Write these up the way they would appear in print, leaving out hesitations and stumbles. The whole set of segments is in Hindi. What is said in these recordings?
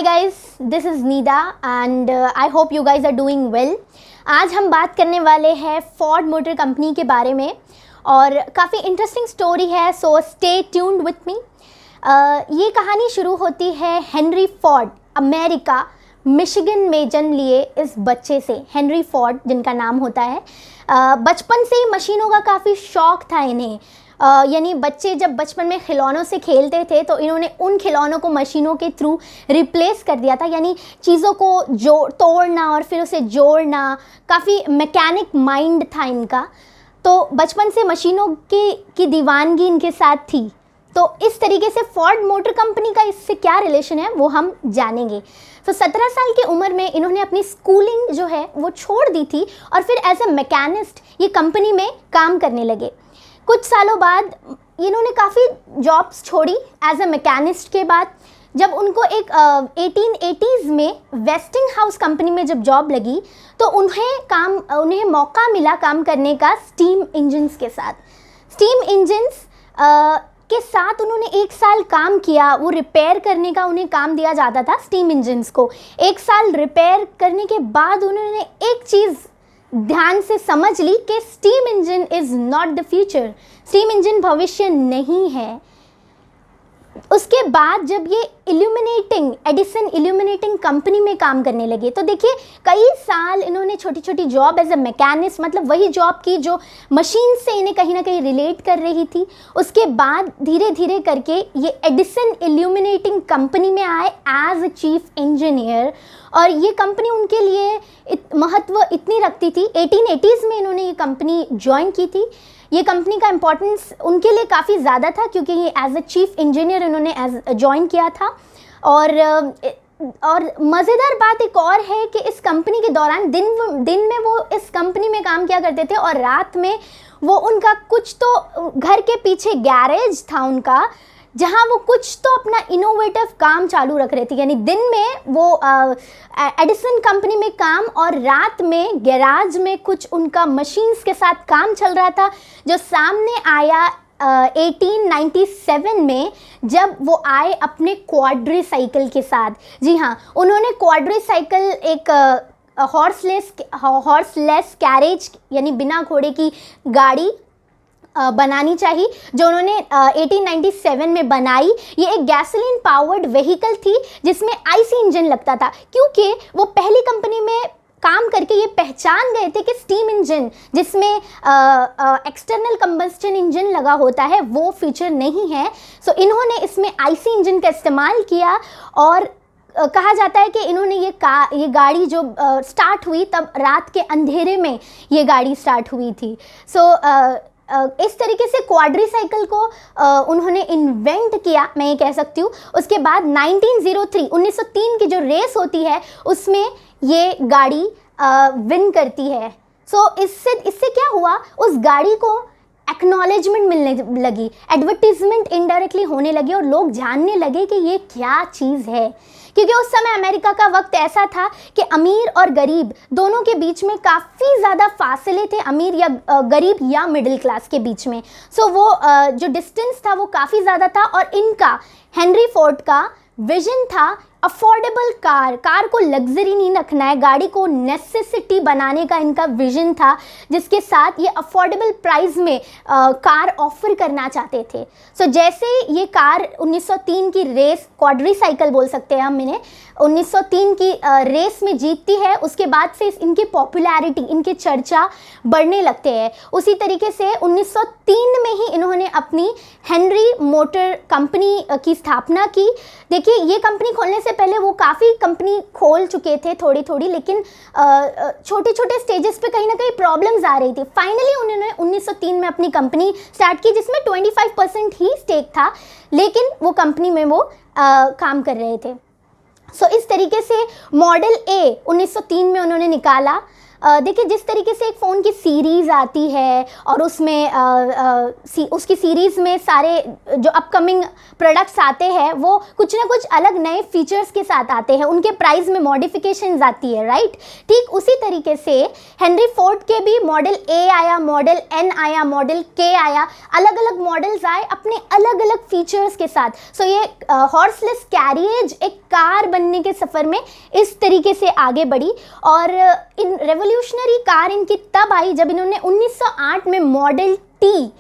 Hi guys, this is Nida and I hope you guys are doing well. आज हम बात करने वाले हैं फोर्ड मोटर कंपनी के बारे में और काफ़ी इंटरेस्टिंग स्टोरी है, so stay tuned with me. ये कहानी शुरू होती है हेनरी फोर्ड, अमेरिका मिशिगन में जन्म लिए इस बच्चे से। हेनरी फोर्ड जिनका नाम होता है, बचपन से ही मशीनों का काफ़ी शौक़ था इन्हें। यानी बच्चे जब बचपन में खिलौनों से खेलते थे तो इन्होंने उन खिलौनों को मशीनों के थ्रू रिप्लेस कर दिया था। यानी चीज़ों को तोड़ना और फिर उसे जोड़ना, काफ़ी मैकेनिक माइंड था इनका। तो बचपन से मशीनों की दीवानगी इनके साथ थी। तो इस तरीके से फोर्ड मोटर कंपनी का इससे क्या रिलेशन है वो हम जानेंगे। तो 17 साल की उम्र में इन्होंने अपनी स्कूलिंग जो है वो छोड़ दी थी और फिर एज ए मैकेनिस्ट ये कंपनी में काम करने लगे। कुछ सालों बाद इन्होंने काफ़ी जॉब्स छोड़ी एज ए मैकेनिस्ट के बाद। जब उनको एक 1880s में वेस्टिंग हाउस कंपनी में जब जॉब लगी तो उन्हें मौका मिला काम करने का स्टीम इंजन्स के साथ। स्टीम इंजन्स के साथ उन्होंने 1 साल काम किया। वो रिपेयर करने का उन्हें काम दिया जाता था स्टीम इंजन्स को। 1 साल रिपेयर करने के बाद उन्होंने एक चीज़ ध्यान से समझ ली कि steam engine is not the future, steam engine भविष्य नहीं है। उसके बाद जब ये एडिसन इल्यूमिनेटिंग कंपनी में काम करने लगे तो देखिए कई साल इन्होंने छोटी छोटी जॉब एज ए मैकेनिस्ट, मतलब वही जॉब की जो मशीन से इन्हें कहीं ना कहीं रिलेट कर रही थी। उसके बाद धीरे धीरे करके ये एडिसन इल्यूमिनेटिंग कंपनी में आए एज ए चीफ इंजीनियर और ये कंपनी उनके लिए महत्व इतनी रखती थी। 1880s में इन्होंने ये कंपनी ज्वाइन की थी। ये कंपनी का इम्पोर्टेंस उनके लिए काफ़ी ज़्यादा था क्योंकि ये एज ए चीफ इंजीनियर इन्होंने ज्वाइन किया था। और मज़ेदार बात एक और है कि इस कंपनी के दौरान दिन में वो इस कंपनी में काम किया करते थे और रात में वो उनका कुछ तो घर के पीछे गैरेज था उनका, जहाँ वो कुछ तो अपना इनोवेटिव काम चालू रख रहे थे। यानी दिन में वो एडिसन कंपनी में काम और रात में गैराज में कुछ उनका मशीन्स के साथ काम चल रहा था, जो सामने आया 1897 में जब वो आए अपने क्वाड्रीसाइकिल के साथ। जी हाँ, उन्होंने क्वाड्रीसाइकिल एक हॉर्सलेस कैरेज यानी बिना घोड़े की गाड़ी बनानी चाहिए, जो उन्होंने 1897 में बनाई। ये एक गैसोलीन पावर्ड व्हीकल थी जिसमें आईसी इंजन लगता था, क्योंकि वो पहली कंपनी में काम करके ये पहचान गए थे कि स्टीम इंजन जिसमें एक्सटर्नल कंबस्टन इंजन लगा होता है वो फीचर नहीं है। सो इन्होंने इसमें आईसी इंजन का इस्तेमाल किया और कहा जाता है कि इन्होंने ये गाड़ी जो स्टार्ट हुई तब रात के अंधेरे में ये गाड़ी स्टार्ट हुई थी। इस तरीके से क्वाड्रीसाइकिल को उन्होंने इन्वेंट किया, मैं ये कह सकती हूँ। उसके बाद 1903 की जो रेस होती है उसमें ये गाड़ी विन करती है। इससे क्या हुआ, उस गाड़ी को एक्नॉलेजमेंट मिलने लगी, एडवर्टीजमेंट इनडायरेक्टली होने लगी और लोग जानने लगे कि ये क्या चीज़ है। क्योंकि उस समय अमेरिका का वक्त ऐसा था कि अमीर और गरीब दोनों के बीच में काफ़ी ज़्यादा फासले थे, अमीर या गरीब या मिडिल क्लास के बीच में। वो जो डिस्टेंस था वो काफ़ी ज़्यादा था और इनका हेनरी फोर्ड का विजन था अफोर्डेबल कार को लग्जरी नहीं रखना है, गाड़ी को नेसेसिटी बनाने का इनका विजन था, जिसके साथ ये अफोर्डेबल प्राइस में कार ऑफर करना चाहते थे। जैसे ये कार 1903 की रेस, क्वाड्रीसाइकिल बोल सकते हैं हम इन्हें, 1903 की रेस में जीतती है, उसके बाद से इनकी पॉपुलैरिटी, इनके चर्चा बढ़ने लगते हैं। उसी तरीके से 1903 में ही इन्होंने अपनी हेनरी मोटर कंपनी की स्थापना की। देखिए, ये कंपनी खोलने से पहले वो काफ़ी कंपनी खोल चुके थे थोड़ी थोड़ी, लेकिन छोटे छोटे स्टेजेस पे कहीं ना कहीं प्रॉब्लम्स आ रही थी। फाइनली उन्होंने 1903 में अपनी कंपनी स्टार्ट की जिसमें 25% ही स्टेक था, लेकिन वो कंपनी में वो काम कर रहे थे। इस तरीके से मॉडल ए 1903 में उन्होंने निकाला। देखिए जिस तरीके से एक फ़ोन की सीरीज़ आती है और उसमें उसकी सीरीज़ में सारे जो अपकमिंग प्रोडक्ट्स आते हैं वो कुछ ना कुछ अलग नए फीचर्स के साथ आते हैं, उनके प्राइस में मॉडिफिकेशंस आती है, राइट। ठीक उसी तरीके से हेनरी फोर्ड के भी मॉडल ए आया, मॉडल एन आया, मॉडल के आया, अलग अलग मॉडल्स आए अपने अलग अलग फीचर्स के साथ। सो ये हॉर्सलेस कैरियज एक कार बनने के सफ़र में इस तरीके से आगे बढ़ी। और इन रेवोल्यूशनरी कार इनकी तब आई जब इन्होंने 1908 में मॉडल टी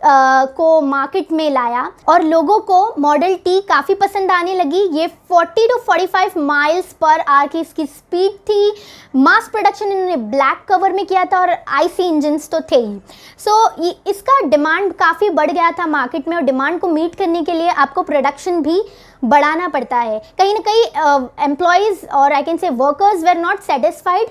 को मार्केट में लाया और लोगों को मॉडल टी काफ़ी पसंद आने लगी। ये 40 to 45 माइल्स पर आवर की इसकी स्पीड थी। मास प्रोडक्शन इन्होंने ब्लैक कवर में किया था और आईसी इंजन्स तो थे ही। सो इसका डिमांड काफ़ी बढ़ गया था मार्केट में, और डिमांड को मीट करने के लिए आपको प्रोडक्शन भी बढ़ाना पड़ता है। कहीं ना कहीं एम्प्लॉयज़ और आई कैन से workers were not satisfied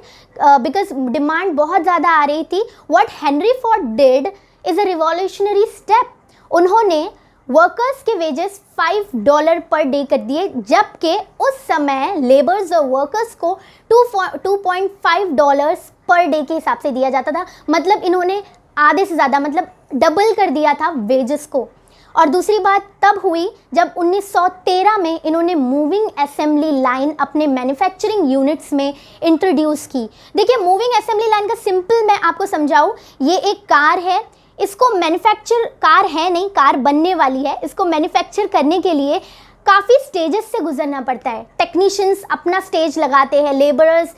because demand बहुत ज़्यादा आ रही थी। What Henry Ford did is a revolutionary step. उन्होंने वर्कर्स के वेजेस $5 पर डे कर दिए, जबकि उस समय लेबर्स और वर्कर्स को $2.5 पर डे के हिसाब से दिया जाता था। मतलब इन्होंने आधे से ज़्यादा, मतलब डबल कर दिया था वेजेस को। और दूसरी बात तब हुई जब 1913 में इन्होंने मूविंग असेंबली लाइन अपने मैन्युफैक्चरिंग यूनिट्स में इंट्रोड्यूस की। देखिए मूविंग असेंबली लाइन का सिंपल मैं आपको समझाऊँ, ये एक कार है, इसको मैन्युफैक्चर, कार है नहीं, कार बनने वाली है, इसको मैन्युफैक्चर करने के लिए काफ़ी स्टेजेस से गुजरना पड़ता है। टेक्नीशियंस अपना स्टेज लगाते हैं, labourers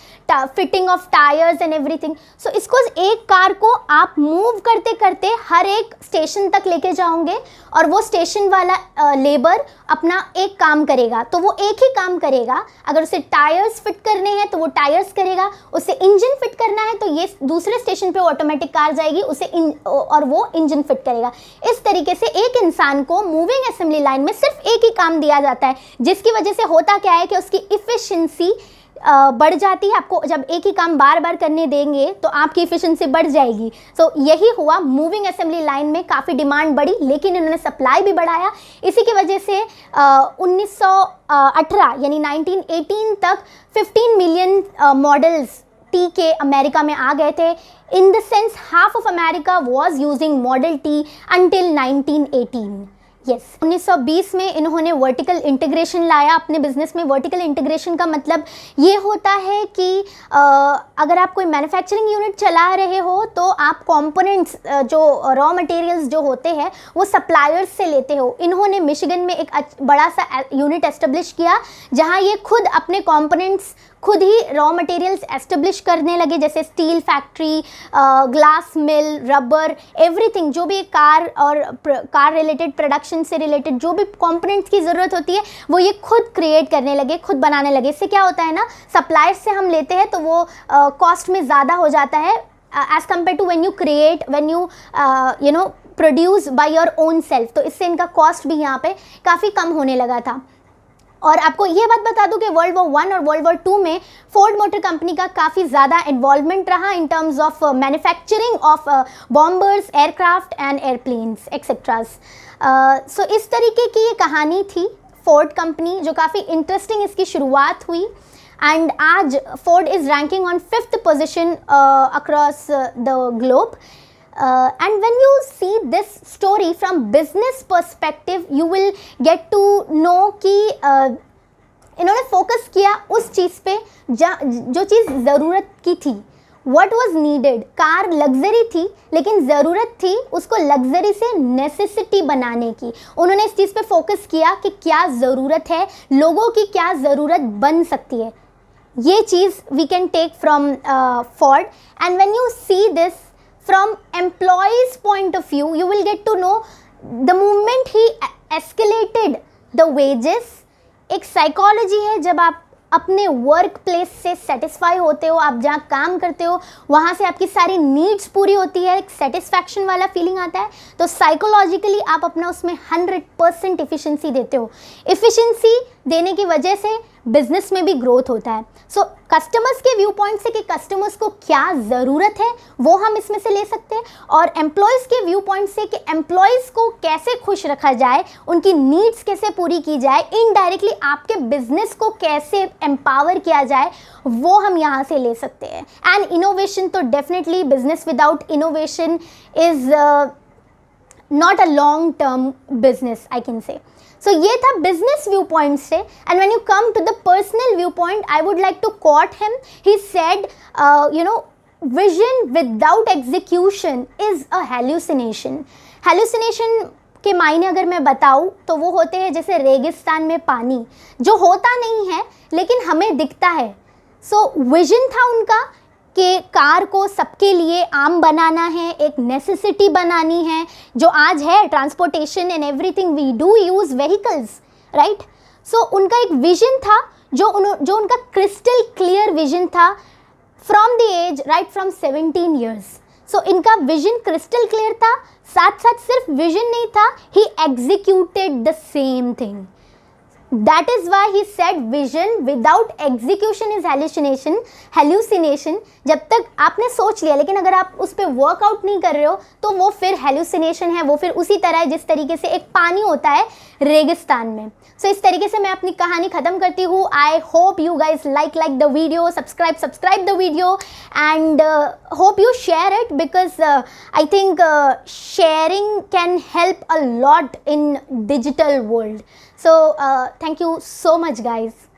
fitting of tyres and everything. So इसको एक कार को आप मूव करते करते हर एक स्टेशन तक लेके जाओगे और वो स्टेशन वाला लेबर अपना एक काम करेगा, तो वो एक ही काम करेगा। अगर उसे टायर्स फिट करने हैं तो वो टायर्स करेगा, उसे इंजन फिट करना है तो ये दूसरे स्टेशन पे ऑटोमेटिक कार जाएगी उसे और वो इंजन फिट करेगा। इस तरीके से एक इंसान को मूविंग असेंबली लाइन में सिर्फ एक ही काम दिया जाता है, जिसकी वजह से होता क्या है कि उसकी इफ़िशिएंसी बढ़ जाती है। आपको जब एक ही काम बार बार करने देंगे तो आपकी इफ़िशिएंसी बढ़ जाएगी। सो यही हुआ, मूविंग असेंबली लाइन में काफ़ी डिमांड बढ़ी, लेकिन इन्होंने सप्लाई भी बढ़ाया। इसी की वजह से 1918 यानी 1918 तक 15 मिलियन मॉडल्स टी के अमेरिका में आ गए थे। In the sense half of America was using model T until 1918। Yes 1920 में इन्होंने वर्टिकल इंटीग्रेशन लाया अपने बिजनेस में। वर्टिकल इंटीग्रेशन का मतलब ये होता है कि अगर आप कोई मैन्युफैक्चरिंग यूनिट चला रहे हो तो आप कंपोनेंट्स, जो रॉ मटेरियल्स जो होते हैं वो सप्लायर्स से लेते हो। इन्होंने मिशिगन में एक बड़ा सा यूनिट एस्टेब्लिश किया जहाँ ये खुद अपने कंपोनेंट्स खुद ही रॉ मटेरियल्स एस्टेब्लिश करने लगे, जैसे स्टील फैक्ट्री, ग्लास मिल, रबर, एवरीथिंग। जो भी कार और कार रिलेटेड, प्रोडक्शन से रिलेटेड जो भी कंपोनेंट्स की ज़रूरत होती है वो ये खुद क्रिएट करने लगे, खुद बनाने लगे। इससे क्या होता है ना, सप्लायर्स से हम लेते हैं तो वो कॉस्ट में ज़्यादा हो जाता है as compared to when you create, when you produce by your own self. तो इससे इनका कॉस्ट भी यहाँ पे काफ़ी कम होने लगा था। और आपको ये बात बता दूं कि वर्ल्ड वॉर 1 और वर्ल्ड वॉर 2 में फोर्ड मोटर कंपनी का काफ़ी ज़्यादा इन्वॉल्वमेंट रहा in terms of manufacturing of bombers, aircraft and airplanes etcetera. So इस तरीके की ये कहानी थी फोर्ड कंपनी, जो काफ़ी इंटरेस्टिंग इसकी शुरुआत हुई। एंड आज Ford is ranking on 5th position across the globe. And when you see this story from business perspective, you will get to know कि इन्होंने फोकस किया उस चीज़ पे जो चीज़ ज़रूरत की थी। What was needed? Car luxury थी लेकिन ज़रूरत थी उसको लग्जरी से नेसेसिटी बनाने की। उन्होंने इस चीज़ पे फोकस किया कि क्या ज़रूरत है, लोगों की क्या ज़रूरत बन सकती है। ये चीज़ we can take from Ford. And when you see this from employees point of view, you will get to know the moment he escalated the wages। एक साइकोलॉजी है, जब आप अपने वर्क प्लेस से सेटिस्फाई होते हो, आप जहाँ काम करते हो वहाँ से आपकी सारी नीड्स पूरी होती है, एक सेटिस्फैक्शन वाला फीलिंग आता है, तो साइकोलॉजिकली आप अपना उसमें 100% इफ़िशिएंसी देते हो। इफ़िशिएंसी देने की वजह से बिजनेस में भी ग्रोथ होता है। सो कस्टमर्स के व्यू पॉइंट से कि कस्टमर्स को क्या ज़रूरत है वो हम इसमें से ले सकते हैं, और एम्प्लॉयज़ के व्यू पॉइंट से कि एम्प्लॉयज़ को कैसे खुश रखा जाए, उनकी नीड्स कैसे पूरी की जाए, इनडायरेक्टली आपके बिजनेस को कैसे एम्पावर किया जाए, वो हम यहाँ से ले सकते हैं। एंड इनोवेशन तो definitely, business without innovation is not a long term business, I can say. So ये था बिजनेस व्यू पॉइंट से। And when you come to the personal view point, I would like to quote him. He said, you know, vision without execution is a hallucination. Hallucination के मायने अगर मैं बताऊँ तो वो होते हैं जैसे रेगिस्तान में पानी, जो होता नहीं है लेकिन हमें दिखता है। सो विजन था उनका कि कार को सबके लिए आम बनाना है, एक नेसेसिटी बनानी है, जो आज है transportation and everything, we do use vehicles, right. So उनका एक विजन था जो उनका क्रिस्टल क्लियर विजन था from the age, right from 17 years. So इनका विजन क्रिस्टल क्लियर था, साथ साथ सिर्फ विजन नहीं था, he executed the same thing. That is why he said vision without execution is hallucination। जब तक आपने सोच लिया लेकिन अगर आप उस पर वर्कआउट नहीं कर रहे हो तो वो फिर hallucination है, वो फिर उसी तरह है जिस तरीके से एक पानी होता है रेगिस्तान में। सो इस तरीके से मैं अपनी कहानी ख़त्म करती हूँ। आई hope you guys like the video, subscribe the video and hope you share it, because I think sharing can help a lot in digital world. So thank you so much guys.